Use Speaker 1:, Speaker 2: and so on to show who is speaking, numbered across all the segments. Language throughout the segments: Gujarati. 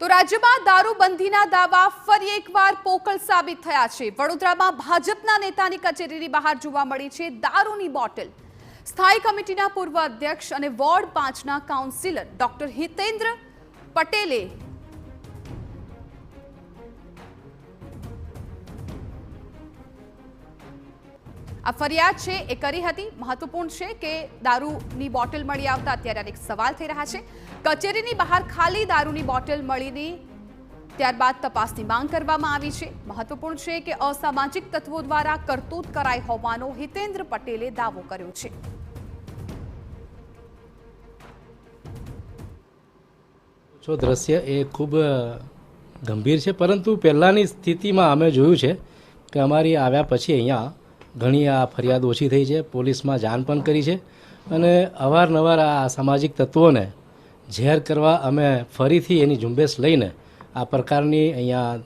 Speaker 1: તો રાજ્યમાં દારૂબંધીના દાવા ફરી એકવાર પોકળ સાબિત થયા છે। વડોદરામાં ભાજપના નેતાની કચેરીની બહાર જોવા મળી છે દારૂની બોટલ। સ્થાયી કમિટીના પૂર્વ અધ્યક્ષ અને વોર્ડ 5ના કાઉન્સિલર ડોક્ટર હિતેન્દ્ર પટેલે આ ફરિયાદ છે એ કરી હતી। મહત્વપૂર્ણ છે કે દારૂની બોટલ મળી આવતા અત્યારે અનેક સવાલ થઈ રહ્યા છે। કચેરીની બહાર ખાલી દારૂની બોટલ મળીની ત્યારબાદ તપાસની માંગ કરવામાં આવી છે। મહત્વપૂર્ણ છે કે અસામાજિક તત્વો દ્વારા કરતૂત કરાઈ હોવાનો હિતેન્દ્ર પટેલે દાવો કર્યો છે।
Speaker 2: જો દ્રશ્ય એ ખૂબ ગંભીર છે, પરંતુ પહેલાંની સ્થિતિમાં અમે જોયું છે કે અમારી આવ્યા પછી અહીંયા ઘણી આ ફરિયાદ ઓછી થઈ છે। પોલીસમાં જાણ પણ કરી છે અને અવારનવાર આ સામાજિક તત્વોને ઝેર કરવા અમે ફરીથી એની ઝુંબેશ લઈને આ પ્રકારની અહીંયા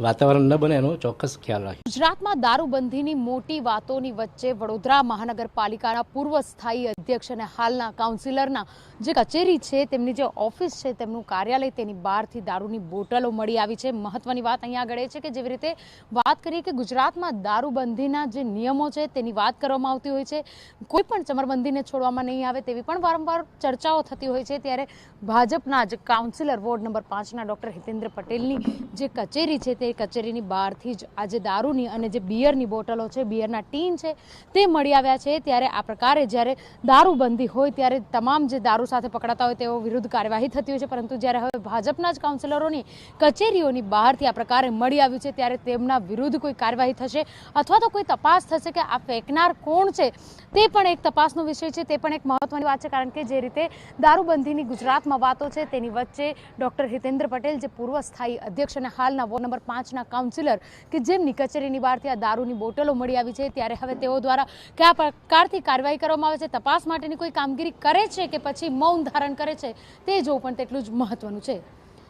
Speaker 2: વાતાવરણ ન બને એનો ચોક્કસ ખ્યાલ રાખ્યો।
Speaker 3: ગુજરાતમાં દારૂબંધીની મોટી વાતોની વચ્ચે વડોદરા મહાનગરપાલિકાના પૂર્વ સ્થાયી અધ્યક્ષ અને હાલના કાઉન્સિલરના જે કચેરી છે, તેમની જે ઓફિસ છે, તેમનું કાર્યાલય, તેની બહારથી દારૂની બોટલો મળી આવી છે। મહત્વની વાત અહીંયા આગળ એ છે કે જેવી રીતે વાત કરીએ કે ગુજરાતમાં દારૂબંધીના જે નિયમો છે તેની વાત કરવામાં આવતી હોય છે, કોઈ પણ ચમરબંધીને છોડવામાં નહીં આવે તેવી પણ વારંવાર ચર્ચાઓ થતી હોય છે। ત્યારે ભાજપના જ કાઉન્સિલર વોર્ડ નંબર 5ના ડોક્ટર હિતેન્દ્ર પટેલની જે કચેરી છે તે કચેરીની બહારથી જ આજે દારૂની અને જે બિયરની બોટલો છે, બિયરના ટીન છે, તે મળી આવ્યા છે। ત્યારે આ પ્રકારે જ્યારે દારૂબંધી હોય ત્યારે તમામ જે દારૂ સાથે પકડાતા હોય તેઓ વિરુદ્ધ કાર્યવાહી થતી હોય છે, પરંતુ જ્યારે હવે ભાજપના જ કાઉન્સિલરોની કચેરીઓની બહારથી આ પ્રકારે મળી આવ્યું છે ત્યારે તેમના વિરુદ્ધ કોઈ કાર્યવાહી થશે અથવા તો કોઈ તપાસ થશે કે આ ફેંકનાર કોણ છે તે પણ એક તપાસનો વિષય છે। તે પણ એક મહત્વની વાત છે, કારણ કે જે રીતે દારૂબંધીની ગુજરાતમાં વાતો છે તેની વચ્ચે ડોક્ટર હિતેન્દ્ર પટેલ, જે પૂર્વ સ્થાયી અધ્યક્ષ અને હાલના વોર્ડ નંબર 5ના કાઉન્સિલર કે જેમની કચેરીની બહારથી આ દારૂની બોટલો મળી આવી છે, ત્યારે હવે તેઓ દ્વારા કયા પ્રકારથી કાર્યવાહી કરવામાં આવે છે, તપાસ માટેની કોઈ કામગીરી કરે છે કે પછી મૌન ધારણ કરે છે, તે જોવું પણ તેટલું જ મહત્વનું છે।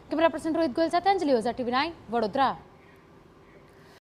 Speaker 3: કેમેરા પર્સન રોહિત ગોયલ સાથે અંજલિ ઓઝા, TV9 વડોદરા।